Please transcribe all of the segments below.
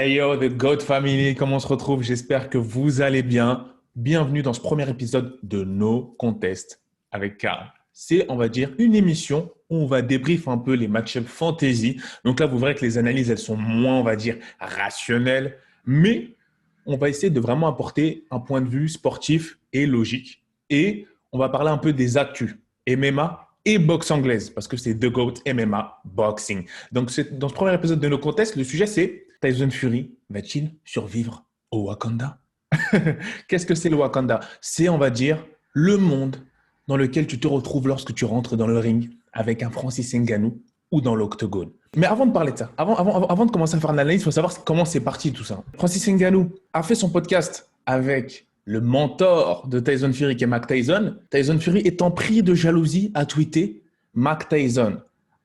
Hey yo, The GOAT Family, comment on se retrouve? J'espère que vous allez bien. Bienvenue dans ce premier épisode de No Contest avec Karl. C'est, on va dire, une émission où on va débrief un peu les match-up fantasy. Donc là, vous verrez que les analyses, elles sont moins, on va dire, rationnelles, mais on va essayer de vraiment apporter un point de vue sportif et logique. Et on va parler un peu des actus MMA et boxe anglaise, parce que c'est The GOAT MMA Boxing. Donc, dans ce premier épisode de No Contest, le sujet, c'est Tyson Fury va-t-il survivre au Wakanda? Qu'est-ce que c'est le Wakanda? C'est, on va dire, le monde dans lequel tu te retrouves lorsque tu rentres dans le ring avec un Francis Ngannou ou dans l'octogone. Mais avant de parler de ça, avant de commencer à faire une analyse, il faut savoir comment c'est parti tout ça. Francis Ngannou a fait son podcast avec le mentor de Tyson Fury qui est Mike Tyson. Tyson Fury étant pris de jalousie a tweeté Mike Tyson.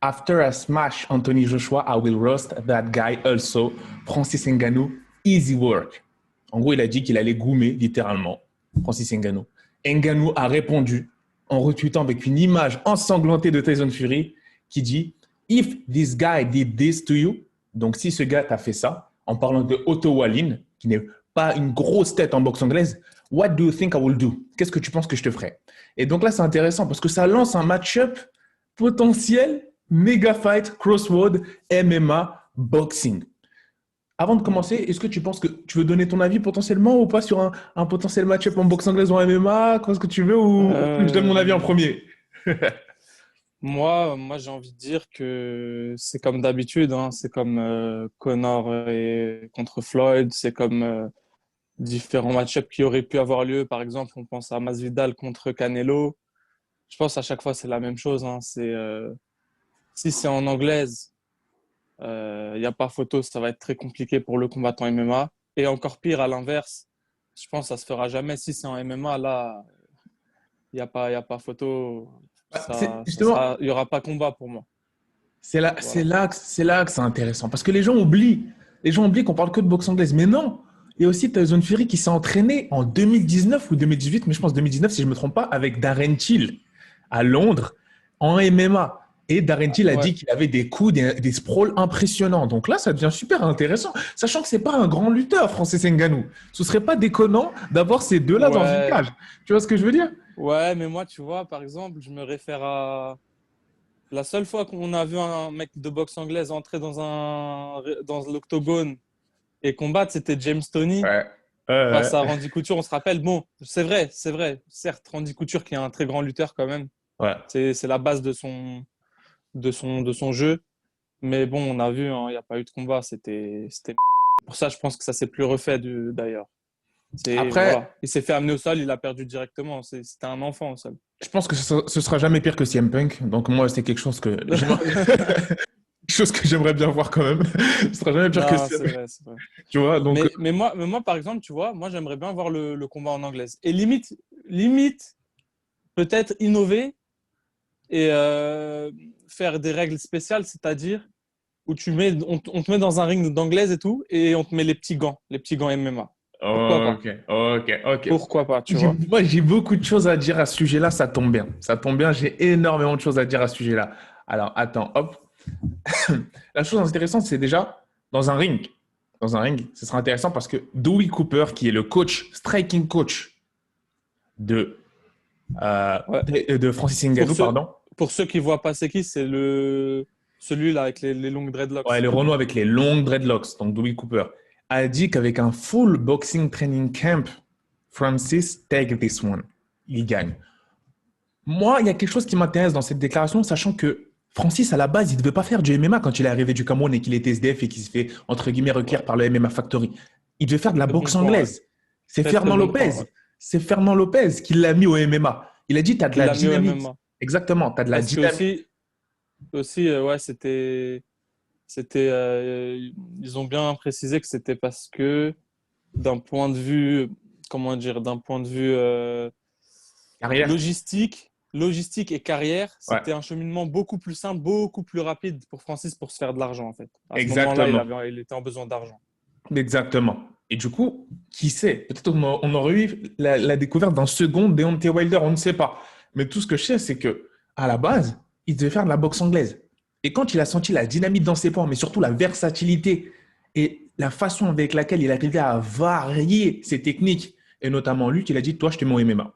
After I smash Anthony Joshua, I will roast that guy also. Francis Ngannou, easy work. En gros, il a dit qu'il allait goumer littéralement Francis Ngannou. Ngannou a répondu en retweetant avec une image ensanglantée de Tyson Fury qui dit If this guy did this to you, donc si ce gars t'a fait ça, en parlant de Otto Wallin, qui n'est pas une grosse tête en boxe anglaise, what do you think I will do? Qu'est-ce que tu penses que je te ferai? Et donc là, c'est intéressant parce que ça lance un match-up potentiel, méga fight, crossroad, MMA, boxing. Avant de commencer, est-ce que tu penses que tu veux donner ton avis potentiellement ou pas sur un potentiel match-up en boxe anglaise ou en MMA? Qu'est-ce que tu veux ou je donne mon avis en Euh, premier? moi, j'ai envie de dire que c'est comme d'habitude, hein. C'est comme Conor contre Floyd, c'est comme différents match-ups qui auraient pu avoir lieu. Par exemple, on pense à Masvidal contre Canelo. Je pense à chaque fois c'est la même chose, hein. Si c'est en anglaise, il n'y a pas photo, ça va être très compliqué pour le combattant MMA. Et encore pire, à l'inverse, je pense que ça se fera jamais. Si c'est en MMA, là, il y a pas photo. Justement, Il y aura pas combat pour moi. c'est là, c'est Voilà. là, que- c'est là que c'est intéressant parce que les gens oublient. Les gens oublient qu'on parle que de boxe anglaise. Mais non, il y a aussi Tyson Fury qui s'est entraîné en 2019 ou 2018, mais je pense 2019 si je ne me trompe pas, avec Darren Till à Londres en MMA. Et Darren Till a Ouais, dit qu'il avait des coups, des sprawls impressionnants. Donc là, ça devient super intéressant, sachant que c'est pas un grand lutteur, Francis Ngannou. Ce serait pas déconnant d'avoir ces deux-là dans une ouais, cage. Tu vois ce que je veux dire? ouais, mais moi, tu vois, par exemple, je me réfère à la seule fois qu'on a vu un mec de boxe anglaise entrer dans l'octogone et combattre, c'était James Toney Ouais. Ouais, face à Randy Couture. On se rappelle, bon, c'est vrai, certes, Randy Couture qui est un très grand lutteur quand même, ouais. c'est la base de son jeu. Mais bon, on a vu, hein, il n'y a pas eu de combat, c'était. Pour ça, je pense que ça s'est plus refait d'ailleurs. Après, Voilà. Il s'est fait amener au sol, il a perdu directement. C'était un enfant au sol. je pense que ce sera jamais pire que CM Punk. Donc moi, c'est quelque chose que quelque chose que j'aimerais bien voir quand même. Ce sera jamais pire que Non, CM c'est Punk. vrai, c'est vrai. Tu vois, donc Mais moi, par exemple, tu vois, moi, j'aimerais bien voir le combat en anglaise. Et limite, peut-être innover et faire des règles spéciales, c'est-à-dire où on te met dans un ring d'anglaise et tout, et on te met les petits gants MMA. Pourquoi pas? ok, ok, ok. Pourquoi pas, tu vois? Moi, j'ai beaucoup de choses à dire à ce sujet-là. Ça tombe bien. Ça tombe bien. J'ai énormément de choses à dire à ce sujet-là. Alors, attends, hop. La chose intéressante, c'est déjà dans un ring. Dans un ring, ce sera intéressant parce que Dewey Cooper, qui est le coach, striking coach de, Ouais. de Francis Pour Ngannou, ceux, pardon. pour ceux qui voient pas c'est qui, c'est celui-là avec les longues Ouais, dreadlocks. le Renault avec les longues dreadlocks, donc Dewey Cooper, a dit qu'avec un full boxing training camp, Francis take this one. Il gagne. Moi, il y a quelque chose qui m'intéresse dans cette déclaration, sachant que Francis, à la base, il ne devait pas faire du MMA quand il est arrivé du Cameroun et qu'il était SDF et qu'il se fait, entre guillemets, requérir Ouais. par le MMA Factory. Il devait faire de la Très bon boxe point, ouais. anglaise. C'est Très, très Fernand bon point, Lopez. ouais. C'est Fernand Lopez qui l'a mis au MMA. Il a dit, tu as de Qui la l'a mis au dynamite. MMA. Exactement, tu as de la Parce que dynamite. aussi ouais, c'était, ils ont bien précisé que c'était parce que d'un point de vue, comment dire, d'un point de vue Carrière. logistique et carrière, Ouais, c'était un cheminement beaucoup plus simple, beaucoup plus rapide pour Francis pour se faire de l'argent, en fait. À ce moment-là, exactement. il était en besoin d'argent. Exactement. Et du coup, qui sait? Peut-être on aurait eu la découverte d'un second Deontay Wilder, on ne sait pas. Mais tout ce que je sais, c'est que à la base, il devait faire de la boxe anglaise. Et quand il a senti la dynamite dans ses poings, mais surtout la versatilité et la façon avec laquelle il arrivait à varier ses techniques, et notamment lui, qui a dit, toi, je te mets au MMA.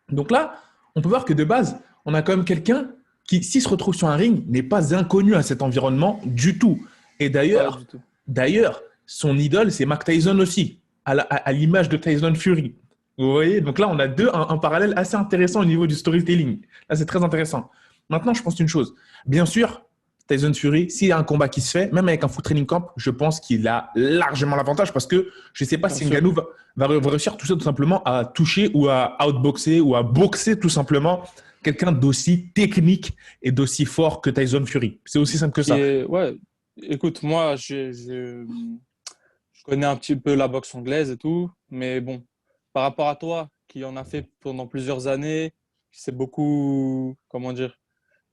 Donc là, on peut voir que de base, on a quand même quelqu'un qui, s'il se retrouve sur un ring, n'est pas inconnu à cet environnement du tout. Et Pas du tout. d'ailleurs, son idole, c'est Mike Tyson aussi, à l'image de Tyson Fury. Vous voyez? Donc là, on a un parallèle assez intéressant au niveau du storytelling. Là, c'est très intéressant. Maintenant, je pense une chose. Bien sûr, Tyson Fury, s'il y a un combat qui se fait, même avec un full training camp, je pense qu'il a largement l'avantage parce que je ne sais pas Bien si sûr. Ngannou va réussir tout simplement à toucher ou à outboxer ou à boxer tout simplement quelqu'un d'aussi technique et d'aussi fort que Tyson Fury. C'est aussi simple que ça. Ouais, écoute, moi, je connais un petit peu la boxe anglaise et tout, mais bon, par rapport à toi, qui en a fait pendant plusieurs années, qui s'est beaucoup, comment dire,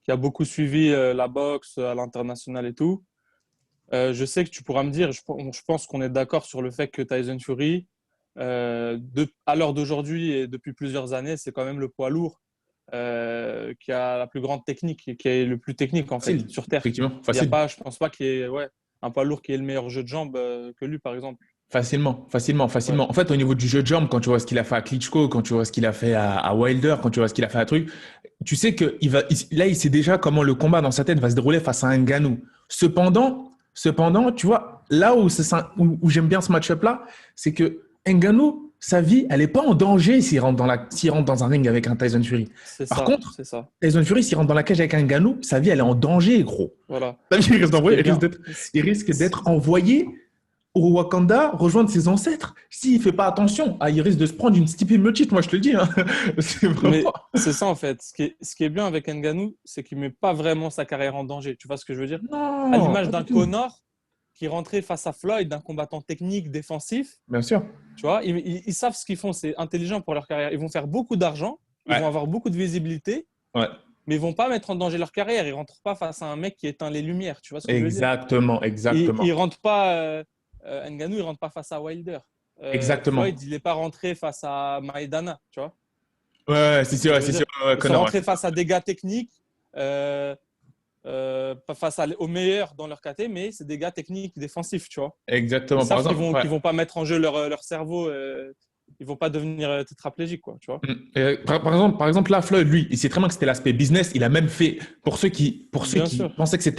qui a beaucoup suivi la boxe à l'international et tout, je sais que tu pourras me dire, je pense qu'on est d'accord sur le fait que Tyson Fury, à l'heure d'aujourd'hui et depuis plusieurs années, c'est quand même le poids lourd qui a la plus grande technique, qui est le plus technique en fait Facile, sur Terre. effectivement, Il y a facile. pas, je pense pas qu'il y ait un poids lourd qui ait le meilleur jeu de jambes que lui, par exemple. Facilement, Ouais, facilement. En fait, au niveau du jeu de jambes, quand tu vois ce qu'il a fait à Klitschko, quand tu vois ce qu'il a fait à Wilder, quand tu vois ce qu'il a fait à truc, tu sais que là, il sait déjà comment le combat dans sa tête va se dérouler face à un Ngannou. Cependant, tu vois, là où j'aime bien ce match-up-là, c'est que Ngannou, sa vie, elle n'est pas en danger s'il rentre dans un ring avec un Tyson Fury. c'est Par ça, contre, c'est ça. Tyson Fury, s'il rentre dans la cage avec un Ngannou, sa vie, elle est en danger, gros. Voilà. Sa vie, Ce qui est bien. il risque d'être envoyé au Wakanda rejoindre ses ancêtres. S'il ne fait pas attention, il risque de se prendre une Stipe Miocic, moi je te le dis. Hein. C'est vraiment… Mais c'est ça en fait. Ce qui est bien avec Ngannou, c'est qu'il met pas vraiment sa carrière en danger. Tu vois ce que je veux dire? À Non, l'image pas d'un du tout. Conor qui rentrait face à Floyd, d'un combattant technique, défensif. Bien sûr. Tu vois, ils savent ce qu'ils font, c'est intelligent pour leur carrière. Ils vont faire beaucoup d'argent, ils Ouais, vont avoir beaucoup de visibilité, ouais. mais ils vont pas mettre en danger leur carrière. Ils rentrent pas face à un mec qui éteint les lumières. Tu vois ce que je veux dire? Exactement, Ils exactement. rentrent pas. Ngannou, il rentre pas face à Wilder. Floyd, Exactement. il n'est pas rentré face à Maidana. Tu vois Ouais, ce que je veux c'est dire? sûr, ouais, Ils sont Connor. Ouais. rentrés face à des gars techniques. Pas face aux meilleurs dans leur KT, mais c'est des gars techniques défensifs, tu vois. Ils Exactement. Par savent qu'ils exemple, vont, ouais. qu'ils vont pas mettre en jeu leur cerveau, ils vont pas devenir tétraplégiques, quoi, tu vois. Par exemple, là, Floyd, lui, il sait très bien que c'était l'aspect business. Il a même fait, pour ceux Bien qui sûr, pensaient que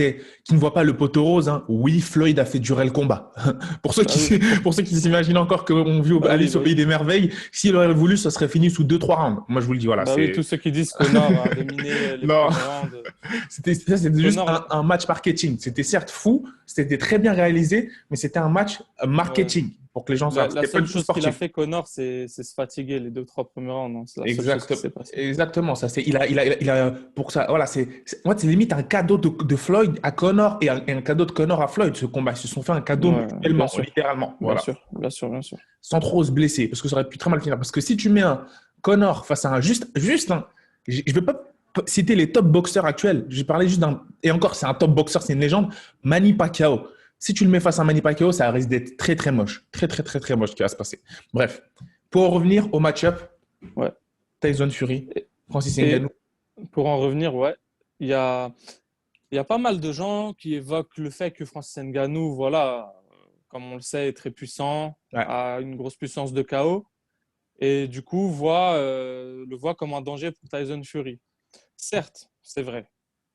qui ne voient pas le poteau rose, hein, oui, Floyd a fait durer le combat. bah oui, Pour ceux qui s'imaginent encore qu'on vit bah oui, Alice au bah pays oui. des merveilles, s'il aurait voulu, ça serait fini sous 2-3 rounds. Moi, je vous le dis, voilà, Bah oui, tous ceux qui disent qu'Honor a dominé les non, premiers rounds. c'était juste Conor, un match marketing. C'était certes fou, c'était très bien réalisé, mais c'était un match ouais. marketing pour que les gens savent. La C'était pas seule du tout chose qu'il a sportif. fait, Conor, c'est se fatiguer les 2-3 premiers rounds. Non, c'est la seule chose qui Exactement, s'est passée. exactement. Ça, c'est, il a, pour ça, voilà, en fait, c'est limite un cadeau de Floyd à Connor et un cadeau de Connor à Floyd, ce combat. Ils se sont fait un cadeau Ouais, bien mutuellement, sûr, littéralement. bien Voilà. sûr, bien sûr, bien sûr. Sans trop se blesser, parce que ça aurait pu très mal finir. Parce que si tu mets un Connor face à juste un, je ne vais pas citer les top boxeurs actuels. J'ai parlé juste d'un, et encore, c'est un top boxeur, c'est une légende, Manny Pacquiao. Si tu le mets face à Manny Pacquiao, ça risque d'être très, très moche. Très, très, très, très moche ce qui va se passer. Bref, pour en revenir au match-up, Ouais. Tyson Fury, Et, Francis et Ngannou. pour en revenir, ouais, il y a, il y a pas mal de gens qui évoquent le fait que Francis Ngannou, voilà, comme on le sait, est très puissant, Ouais. a une grosse puissance de KO, et du coup le voit comme un danger pour Tyson Fury. Certes, c'est vrai,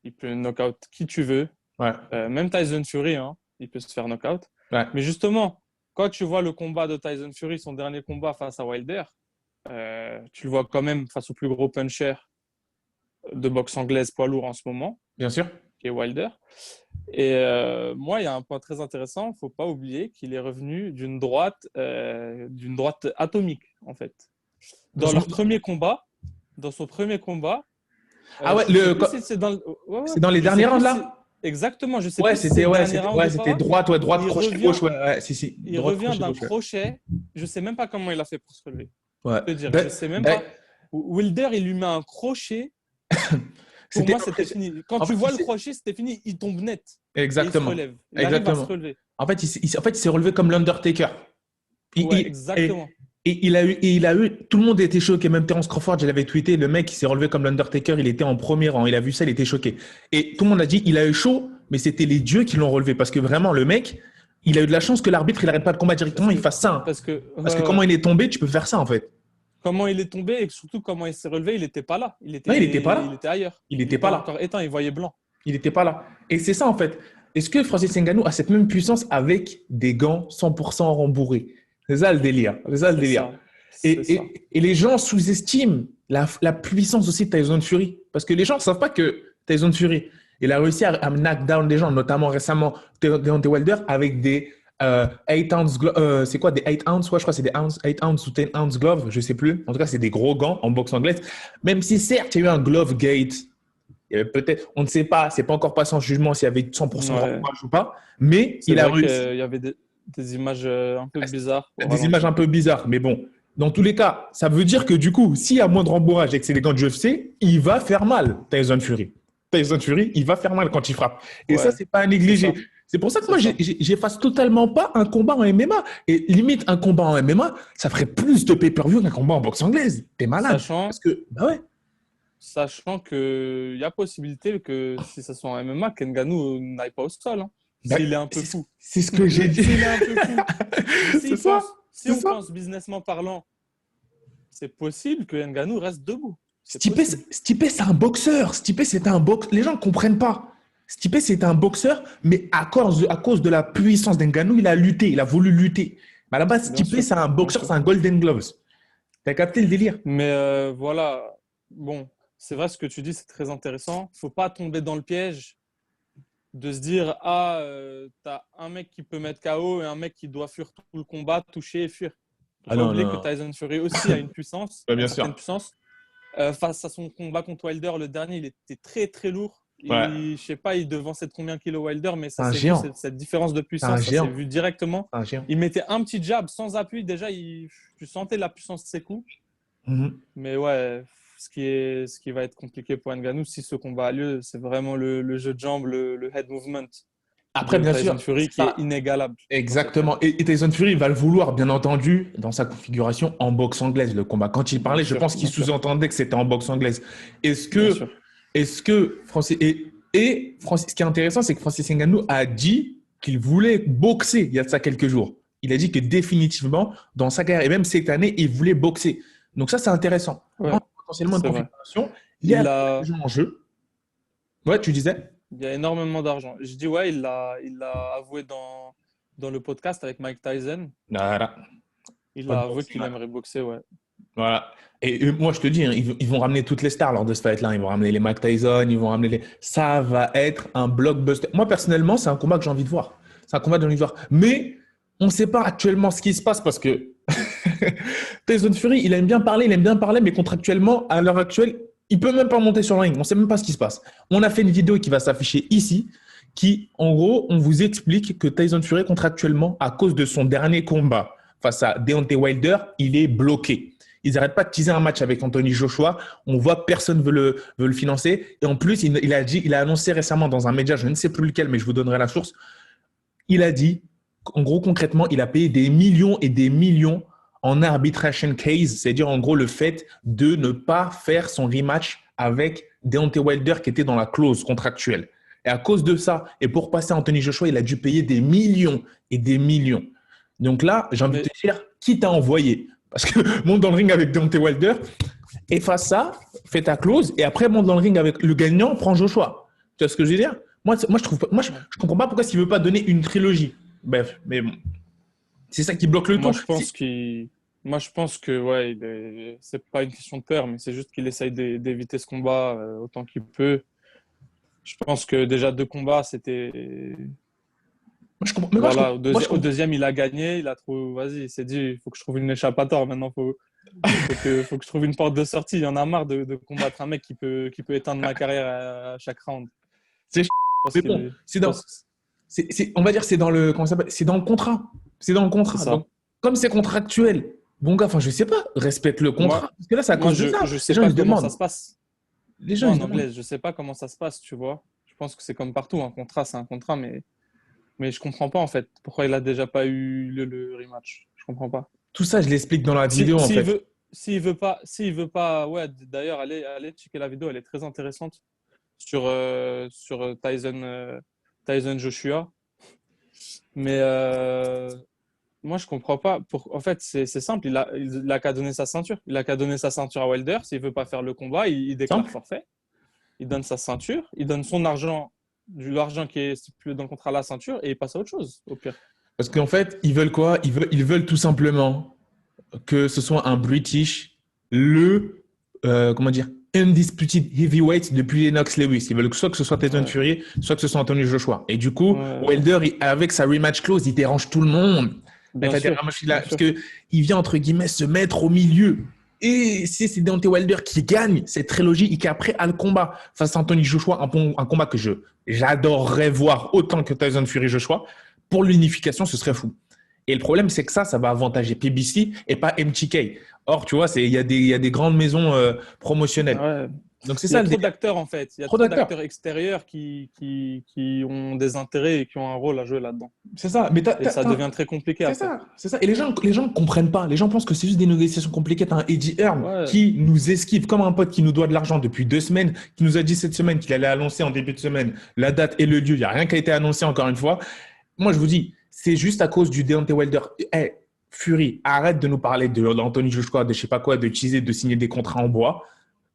il peut knock-out qui tu veux, Ouais. même Tyson Fury, hein, il peut se faire knock-out. Ouais. Mais justement, quand tu vois le combat de Tyson Fury, son dernier combat face à Wilder, tu le vois quand même face au plus gros puncher de boxe anglaise poids lourd en ce moment, Bien sûr. qui est Wilder. Et moi, il y a un point très intéressant, il ne faut pas oublier qu'il est revenu d'une droite atomique, en fait. Dans Son- son premier combat, Ah ouais, je ne sais plus si c'est ouais, ouais, c'est dans les je sais derniers rounds plus si... là? Exactement, je ne sais plus si c'est le dernier round ou C'était pas. droite, ouais, droite, Il crochet revient, gauche, ouais, ouais, si, il droite, revient crochet d'un gauche, ouais. crochet, je ne sais même pas comment il a fait pour se relever. Ouais. Je peux te dire, je Ben, ne sais même ben, pas. Wilder, il lui met un crochet. Pour c'était moi, c'était fini. Quand en tu fait, vois le crochet, c'était fini. Il tombe net. Et il se exactement. relève. Il arrive à se Exactement. relever. En fait, en fait, il s'est relevé comme l'Undertaker. Il- Ouais, il- et, exactement. tout le monde était choqué. Même Terence Crawford, je l'avais tweeté, le mec, il s'est relevé comme l'Undertaker. Il était en premier rang. Il a vu ça, il était choqué. Et tout le monde a dit, il a eu chaud, mais c'était les dieux qui l'ont relevé. Parce que vraiment, le mec, il a eu de la chance que l'arbitre, il n'arrête pas le combat directement, il fasse ça. Hein. Parce que, Parce que comment il est tombé, tu peux faire ça, en fait. comment il est tombé et surtout comment il s'est relevé, il n'était pas là. Non, il n'était pas Il là. était ailleurs. Il Il n'était était pas là. encore éteint, il voyait blanc. Il n'était pas là. Et c'est ça, en fait. Est-ce que Francis Ngannou a cette même puissance avec des gants 100% rembourrés? C'est ça le délire. C'est ça le C'est délire. ça. C'est ça. Et les gens sous-estiment la puissance aussi de Tyson Fury. Parce que les gens ne savent pas que Tyson Fury, il a réussi à knock down des gens, notamment récemment Deontay Wilder, avec des 8 ounce gloves. C'est quoi des 8 ounce? Ouais, je crois que c'est des 8 ounce ou 10 ounce gloves, je ne sais plus. En tout cas, c'est des gros gants en boxe anglaise. Même si certes, il y a eu un glove gate. Il y avait peut-être, on ne sait pas, c'est pas encore passé en jugement s'il y avait 100% de Ouais. remplissage ou pas, mais C'est il a vrai réussi. qu'il y avait des images un peu bizarres. Des images un peu bizarres, mais bon, dans tous les cas, ça veut dire que du coup, s'il y a moins de rembourrage et que c'est les gants de UFC, il va faire mal, Tyson Fury. Tyson Fury, il va faire mal quand il frappe. Et ça, Ouais, c'est pas à c'est négliger. ça. C'est pour ça que C'est moi, ça. j'efface totalement pas un combat en MMA. Et limite, un combat en MMA, ça ferait plus de pay-per-view qu'un combat en boxe anglaise. T'es malade. Sachant, Parce que, bah ouais. sachant qu'il y a possibilité que si ça soit en MMA, Ngannou n'aille pas au sol. Hein. Bah, S'il est un peu fou. c'est ce que j'ai dit. S'il est un peu fou. C'est ça. Si on pense businessment parlant, c'est possible que Ngannou reste debout. Stipe, c'est un boxeur. Stipe, c'est un boxeur. Les gens ne comprennent pas. Stipe, c'est un boxeur, mais à cause de la puissance d'Ngannou, il a lutté, il a voulu lutter. Mais à la base, Stipe, c'est un boxeur, c'est un Golden Gloves. T'as capté le délire? Mais voilà, bon, c'est vrai ce que tu dis, c'est très intéressant. Faut pas tomber dans le piège de se dire, ah, t'as un mec qui peut mettre KO et un mec qui doit fuir tout le combat, toucher et fuir. Faut Ah pas non, oublier non, que non. Tyson Fury aussi a une puissance, Ouais, une bien certaine sûr. puissance. Face à son combat contre Wilder, le dernier, il était très très lourd. Ouais. Je sais pas, il devançait de combien kilos Wilder, mais C'est ça un s'est vu, géant. cette différence de C'est un puissance, ça s'est géant. vu directement. C'est un géant. Il mettait un petit jab sans appui, déjà, tu sentais la puissance de ses coups. Mhm. Mais ouais, ce qui va être compliqué pour Ngannou, si ce combat a lieu, c'est vraiment le jeu de jambes, le head movement Après, de bien Tyson sûr, Fury c'est qui est ça. inégalable dans cette Exactement. catégorie. Et Tyson Fury va le vouloir, bien entendu, dans sa configuration en boxe anglaise, le combat. Quand il parlait, je pense qu'il Bien sûr, sous-entendait que c'était en boxe anglaise. Est-ce bien que, sûr. est-ce que Francis, et Francis, ce qui est intéressant, c'est que Francis Ngannou a dit qu'il voulait boxer il y a de ça quelques jours. Il a dit que définitivement, dans sa carrière, et même cette année, il voulait boxer. Donc ça, c'est intéressant. Ouais, Dans potentiellement une c'est vrai. configuration, il y a Il a, l'argent en jeu. Ouais, tu disais? il y a énormément d'argent. Je dis ouais, il l'a avoué dans le podcast avec Mike Tyson. Voilà. Il Pas de a avoué boxe, qu'il aimerait boxer, ouais. voilà. Et moi, je te dis, hein, ils vont ramener toutes les stars lors de ce fight-là. Ils vont ramener les Mike Tyson, ils vont ramener les. Ça va être un blockbuster. Moi, personnellement, c'est un combat que j'ai envie de voir. C'est un combat que j'ai envie de voir. Mais on ne sait pas actuellement ce qui se passe parce que Tyson Fury, il aime bien parler, mais contractuellement, à l'heure actuelle, il peut même pas monter sur le ring. On ne sait même pas ce qui se passe. On a fait une vidéo qui va s'afficher ici, qui, en gros, on vous explique que Tyson Fury, contractuellement, à cause de son dernier combat face à Deontay Wilder, il est bloqué. Ils n'arrêtent pas de teaser un match avec Anthony Joshua. On voit personne veut le financer. Et en plus, il a annoncé récemment dans un média, je ne sais plus lequel, mais je vous donnerai la source. Il a dit, en gros, concrètement, il a payé des millions et des millions en arbitration case, c'est-à-dire en gros le fait de ne pas faire son rematch avec Deontay Wilder qui était dans la clause contractuelle. Et à cause de ça, et pour passer à Anthony Joshua, il a dû payer des millions et des millions. Donc là, j'ai envie de Mais te dire, qui t'a envoyé? Parce que monte dans le ring avec Deontay Wilder, efface ça, fais ta clause, et après monte dans le ring avec le gagnant, prends Joshua. Tu vois ce que je veux dire? Je comprends pas pourquoi il ne veut pas donner une trilogie. Bref, mais bon. C'est ça qui bloque le moi, tout. je pense que ouais, c'est pas une question de peur, mais c'est juste qu'il essaye d'éviter ce combat autant qu'il peut. Je pense que déjà deux combats, c'était Moi, je comprends. Mais voilà. je Au comprends. deuxième, il a gagné, il a trouvé. Vas-y, il s'est dit, il faut que je trouve une échappatoire. Maintenant, faut que je trouve une porte de sortie. Il y en a marre de combattre un mec qui peut éteindre ma carrière à chaque round. C'est Je pense mais bon, je pense que on va dire, c'est dans le, comment ça s'appelle? C'est dans le contrat. C'est dans le c'est contrat. ça. Donc, comme c'est contractuel, bon gars, enfin, je sais pas, respecte le Moi, contrat. Parce que là, c'est à moi, cause de ça. je Les sais gens, pas ils se comment ça demandent. se passe. Les gens, Moi, ils en se demandent. anglais, je sais pas comment ça se passe, tu vois. Je pense que c'est comme partout, un contrat, c'est un contrat, mais je comprends pas en fait pourquoi il a déjà pas eu le rematch. Je comprends pas. Tout ça, je l'explique dans la vidéo, en fait. S'il veut pas, ouais. D'ailleurs, allez checker la vidéo, elle est très intéressante sur Tyson Joshua. Mais moi, je comprends pas. En fait, c'est simple. Il a qu'à donner sa ceinture. Il a qu'à donner sa ceinture à Wilder. S'il veut pas faire le combat, il déclare Simple. forfait. Il donne sa ceinture. Il donne son argent, l'argent qui est stipulé dans le contrat à la ceinture et il passe à autre chose, au pire. Parce qu'en fait, ils veulent quoi? Ils veulent tout simplement que ce soit un British, comment dire, undisputed heavyweight depuis Lennox Lewis. Ils veulent soit que ce soit Tyson Ouais, Fury, soit que ce soit Anthony Joshua. Et du coup, ouais, Wilder, avec sa rematch clause, il dérange tout le monde. bien sûr, bien Parce sûr. que il vient, entre guillemets, se mettre au milieu. Et si c'est Deontay Wilder qui gagne cette trilogie et qui après a le combat face à Anthony Joshua, un combat que j'adorerais voir autant que Tyson Fury Joshua, pour l'unification, ce serait fou. Et le problème, c'est que ça va avantager PBC et pas MTK. Or, tu vois, il y a des grandes maisons promotionnelles. Ouais. Donc, c'est Il y a ça le trop délire. d'acteurs, en fait. Il y a Trop trop d'acteurs. d'acteurs extérieurs qui ont des intérêts et qui ont un rôle à jouer là-dedans. C'est ça. Mais Et ça devient très compliqué c'est après. ça. C'est ça. Et les gens ne comprennent pas. Les gens pensent que c'est juste des négociations compliquées. T'as un Eddie Hearn Ouais, qui nous esquive comme un pote qui nous doit de l'argent depuis 2 semaines, qui nous a dit cette semaine qu'il allait annoncer en début de semaine la date et le lieu. Il n'y a rien qui a été annoncé encore une fois. Moi, je vous dis, c'est juste à cause du Deontay Wilder. Hey, Fury, arrête de nous parler d'Anthony Joshua, de je sais pas quoi, de teaser, de signer des contrats en bois.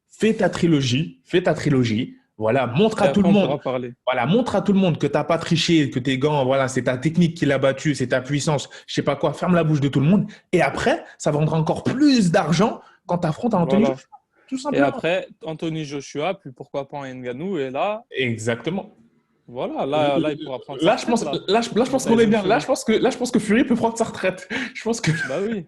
Fais ta trilogie, fais ta trilogie. Voilà, montre et à tout après, le on monde. pourra parler. Voilà, montre à tout le monde que t'as pas triché, que tes gants, voilà, c'est ta technique qui l'a battu, c'est ta puissance, je sais pas quoi. Ferme la bouche de tout le monde. Et après, ça vendra encore plus d'argent quand tu affrontes Anthony Voilà. Joshua. Tout Et simplement. après, Anthony Joshua, puis pourquoi pas un Ngannou. Et là, Exactement. voilà, là, il pourra prendre sa Là, je retraite, pense, là, là, je de pense qu'on est Tyson bien. Là, Fury. je pense que Fury peut prendre sa retraite. Je pense que, Bah oui.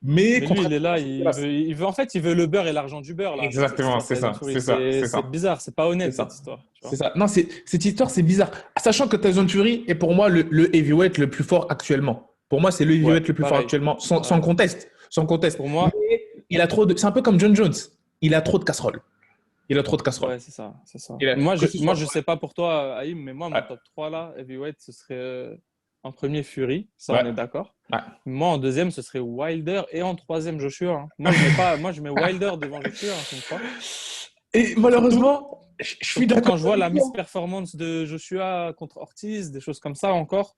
mais Mais lui, il est contractuellement, là, c'est classe. en fait, il veut le beurre et l'argent du beurre, là, avec cette Exactement, histoire de c'est Tyson ça, Fury. c'est ça, c'est C'est ça. bizarre, c'est pas C'est honnête, cette ça. histoire, tu C'est vois. ça. Non, cette histoire, c'est bizarre. Sachant que Tyson Fury est pour moi le heavyweight le plus fort actuellement. Pour moi, c'est le Ouais, heavyweight le plus fort pareil, actuellement, sans pareil. conteste. Sans conteste. Pour Mais moi, il a trop de. C'est un peu comme John Jones. Il a trop de casseroles. Il a trop de casseroles. ouais, c'est ça, c'est ça. Que ce Moi, soit. je sais pas pour toi, Haïm, mais moi, mon Ouais, top 3 là, heavyweight, ce serait en premier Fury, ça, on ouais, est d'accord. ouais. Moi, en deuxième, ce serait Wilder et en troisième, Joshua, hein. Moi, je mets Wilder devant Joshua, hein, tu me crois. Et Surtout, malheureusement, je suis surtout d'accord quand je vois avec la toi. misperformance de Joshua contre Ortiz, des choses comme ça encore.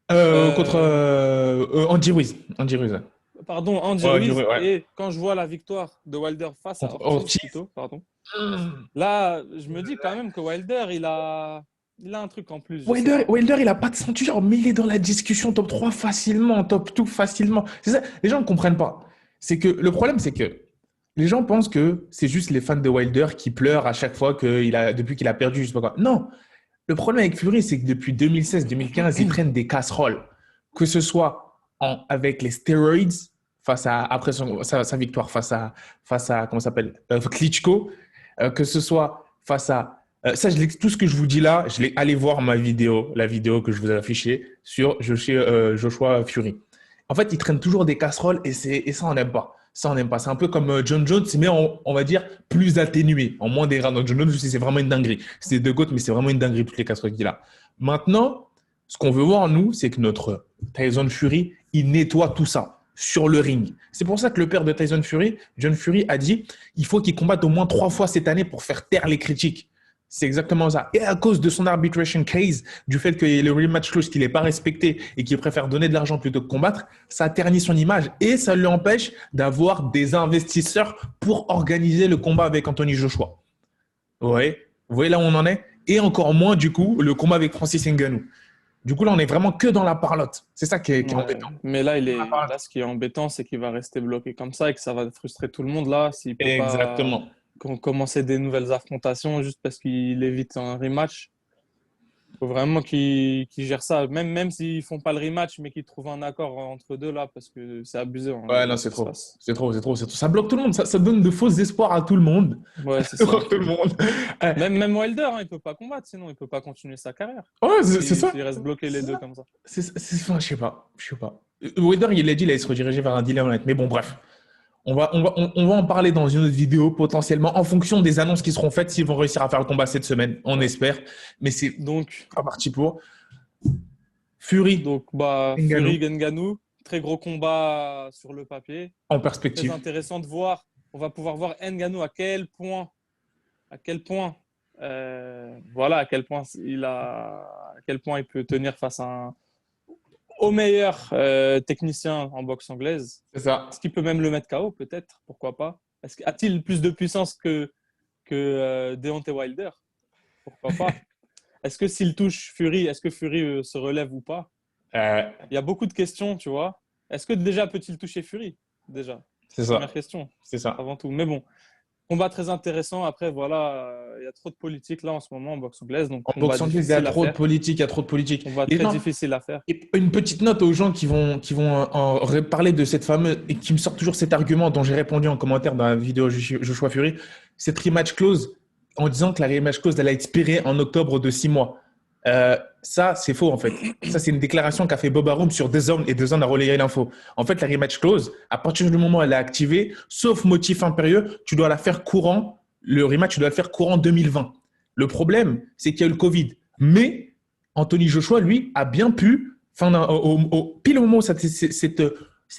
Contre Euh, Andy Ruiz. Andy Ruiz. Pardon, Andy Ouais, Andy Ruiz. Ruiz, ouais. Et quand je vois la victoire de Wilder face à Contre Ortiz, Ortiz. plutôt, pardon. Là, je me dis quand même que Wilder, il a un truc en plus, je sais pas. Wilder, il a pas de ceinture, mais il est dans la discussion top 3 facilement, top 2 facilement. C'est ça, les gens ne comprennent pas. C'est que le problème, c'est que les gens pensent que c'est juste les fans de Wilder qui pleurent à chaque fois depuis qu'il a perdu, je sais pas quoi. Non, le problème avec Fury, c'est que depuis 2016-2015, ils prennent des casseroles. Que ce soit avec les steroids, après sa victoire face à comment ça s'appelle, Klitschko, que ce soit face à ça, tout ce que je vous dis là, allez voir la vidéo que je vous ai affichée sur Joshua Fury. En fait, ils traînent toujours des casseroles et ça, on n'aime pas. Ça, on n'aime pas. C'est un peu comme John Jones, mais on va dire plus atténué, en moins dégradant. John Jones, c'est vraiment une dinguerie. C'est de GOAT, mais c'est vraiment une dinguerie, toutes les casseroles qu'il a. Maintenant, ce qu'on veut voir, nous, c'est que notre Tyson Fury, il nettoie tout ça sur le ring. C'est pour ça que le père de Tyson Fury, John Fury, a dit il faut qu'il combatte au moins 3 fois cette année pour faire taire les critiques. C'est exactement ça. Et à cause de son arbitration case, du fait que le rematch clause qu'il n'est pas respecté et qu'il préfère donner de l'argent plutôt que combattre, ça ternit son image et ça lui empêche d'avoir des investisseurs pour organiser le combat avec Anthony Joshua. Ouais. Vous voyez là où on en est. Et encore moins, du coup, le combat avec Francis Ngannou. Du coup, là, on est vraiment que dans la parlotte. C'est ça qui est Ouais. embêtant. Mais là, Dans la parlotte. là, ce qui est embêtant, c'est qu'il va rester bloqué comme ça et que ça va frustrer tout le monde là s'il peut pas Exactement. commencer des nouvelles affrontations juste parce qu'il évite un rematch. Faut vraiment qu'ils gèrent ça, même s'ils font pas le rematch, mais qu'ils trouvent un accord entre deux là, parce que c'est abusé en Ouais, vrai non, ce c'est qui se trop. passe. C'est trop, c'est trop, c'est trop. Ça bloque tout le monde. Ça donne de faux espoirs à tout le monde. Ouais, c'est ça. Pour tout le monde. Ouais, Même Wilder, hein, il peut pas combattre, sinon il peut pas continuer sa carrière. ouais, c'est ça. S'il reste bloqué les C'est deux ça. comme ça. Enfin, je sais pas. Je sais pas. Wilder, il a dit, il allait se rediriger vers un dealer honnête. Mais bon, bref. On va en parler dans une autre vidéo potentiellement en fonction des annonces qui seront faites s'ils vont réussir à faire le combat cette semaine. On Ouais. espère. Mais c'est Donc, pas parti pour. Fury, bah, Fury, Ngannou Ngannou, très gros combat sur le papier. en Très perspective. intéressant de voir. On va pouvoir voir Ngannou à quel point, voilà, à quel point à quel point il peut tenir face à au meilleur technicien en boxe anglaise. C'est ça. Est-ce qu'il peut même le mettre KO, peut-être? Pourquoi pas? A-t-il plus de puissance que Deontay Wilder? Pourquoi pas? Est-ce que s'il touche Fury, est-ce que Fury se relève ou pas? Euh, Il y a beaucoup de questions, tu vois. Est-ce que déjà peut-il toucher Fury? Déjà, c'est ça. première question, C'est ça. avant tout. Mais bon, combat très intéressant. Après, voilà, il y a trop de politique là en ce moment en boxe anglaise. Donc, En combat boxe anglaise, il y a difficile à trop de faire. politique, il y a trop de politique. Combat Et très non, difficile à faire. et une petite note aux gens qui vont parler de cette fameuse et qui me sortent toujours cet argument dont j'ai répondu en commentaire dans la vidéo Joshua Fury, cette rematch clause en disant que la rematch clause elle a expiré en octobre de 6 mois. Ça, c'est faux en fait. Ça, c'est une déclaration qu'a fait Bob Arum sur DAZN et DAZN a relayé l'info. En fait, la rematch clause, à partir du moment où elle est activée, sauf motif impérieux, tu dois la faire courant. Le rematch, tu dois le faire courant 2020. Le problème, c'est qu'il y a eu le Covid. Mais Anthony Joshua, lui, a bien pu, pile au moment où cette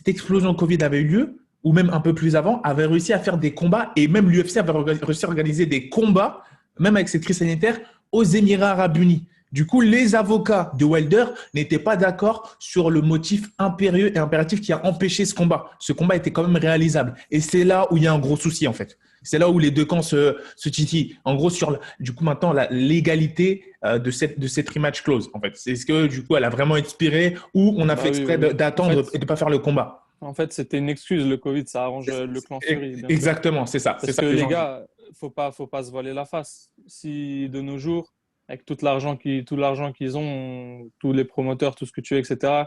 explosion de Covid avait eu lieu, ou même un peu plus avant, avait réussi à faire des combats et même l'UFC avait réussi à organiser des combats, même avec cette crise sanitaire, aux Émirats Arabes Unis. Du coup, les avocats de Wilder n'étaient pas d'accord sur le motif impérieux et impératif qui a empêché ce combat. Ce combat était quand même réalisable. Et c'est là où il y a un gros souci, en fait. C'est là où les deux camps se titillent. En gros, du coup, maintenant, la légalité de cette rematch clause, en fait. C'est ce que, du coup, elle a vraiment expiré ou on a fait exprès d'attendre et de ne pas faire le combat. En fait, c'était une excuse, le Covid, ça arrange le clan Fury. Bien Exactement, c'est ça. Parce que les gars, faut pas se voiler la face. Si de nos jours, avec tout l'argent qu'ils ont, tous les promoteurs, tout ce que tu veux, etc.,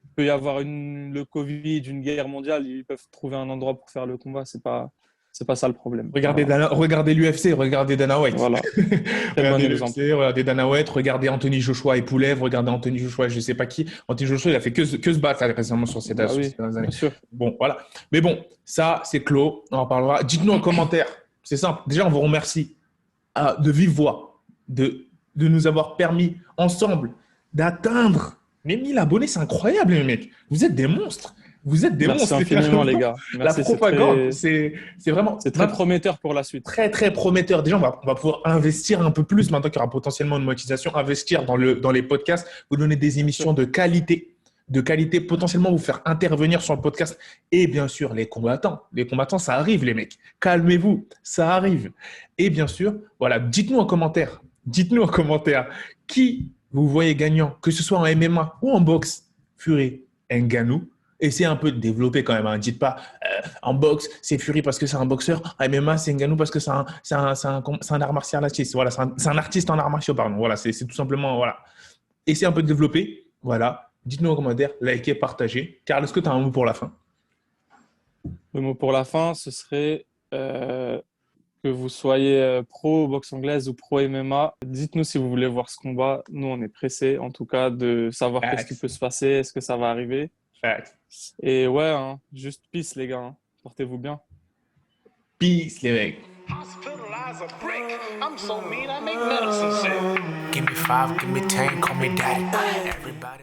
il peut y avoir le Covid, une guerre mondiale, ils peuvent trouver un endroit pour faire le combat. C'est pas ça le problème. Regardez, voilà. Regardez l'UFC, regardez Dana White. Voilà. Regardez l'UFC, regardez Dana White, regardez Anthony Joshua et Pulev, regardez Anthony Joshua, je ne sais pas qui. Anthony Joshua, il a fait que se battre récemment sur ces dernières années. Bien sûr. Bon, voilà. Mais bon, ça, c'est clos. On en parlera. Dites-nous en commentaire. C'est simple. Déjà, on vous remercie de vive voix de nous avoir permis ensemble d'atteindre les 1000 abonnés. C'est incroyable, les mecs. Vous êtes des monstres. Vous êtes des monstres. Merci infiniment, les gars. Merci, la propagande, c'est vraiment… C'est très prometteur pour la suite. Très, très prometteur. Déjà, on va pouvoir investir un peu plus maintenant qu'il y aura potentiellement une monétisation, investir dans les podcasts, vous donner des émissions de qualité, potentiellement vous faire intervenir sur le podcast. Et bien sûr, les combattants. Les combattants, ça arrive, les mecs. Calmez-vous, ça arrive. Et bien sûr, voilà, dites-nous en commentaire qui vous voyez gagnant, que ce soit en MMA ou en boxe, Fury, Ngannou. Essayez un peu de développer quand même. Hein. Dites pas en boxe, c'est Fury parce que c'est un boxeur. En MMA, c'est Ngannou parce que c'est un art martial artiste. Voilà, c'est un artiste en arts martiaux, pardon. Voilà, c'est tout simplement… Voilà. Essayez un peu de développer. Voilà. Dites-nous en commentaire, likez, partagez. Karl, est-ce que tu as un mot pour la fin? Le mot pour la fin, ce serait que vous soyez pro boxe anglaise ou pro MMA. Dites-nous si vous voulez voir ce combat. Nous, on est pressés, en tout cas, de savoir qu'est-ce qui peut se passer. Est-ce que ça va arriver? Et ouais, hein, juste peace, les gars. Hein. Portez-vous bien. Peace, les mecs. Give me 5, give me 10, call me daddy. Everybody.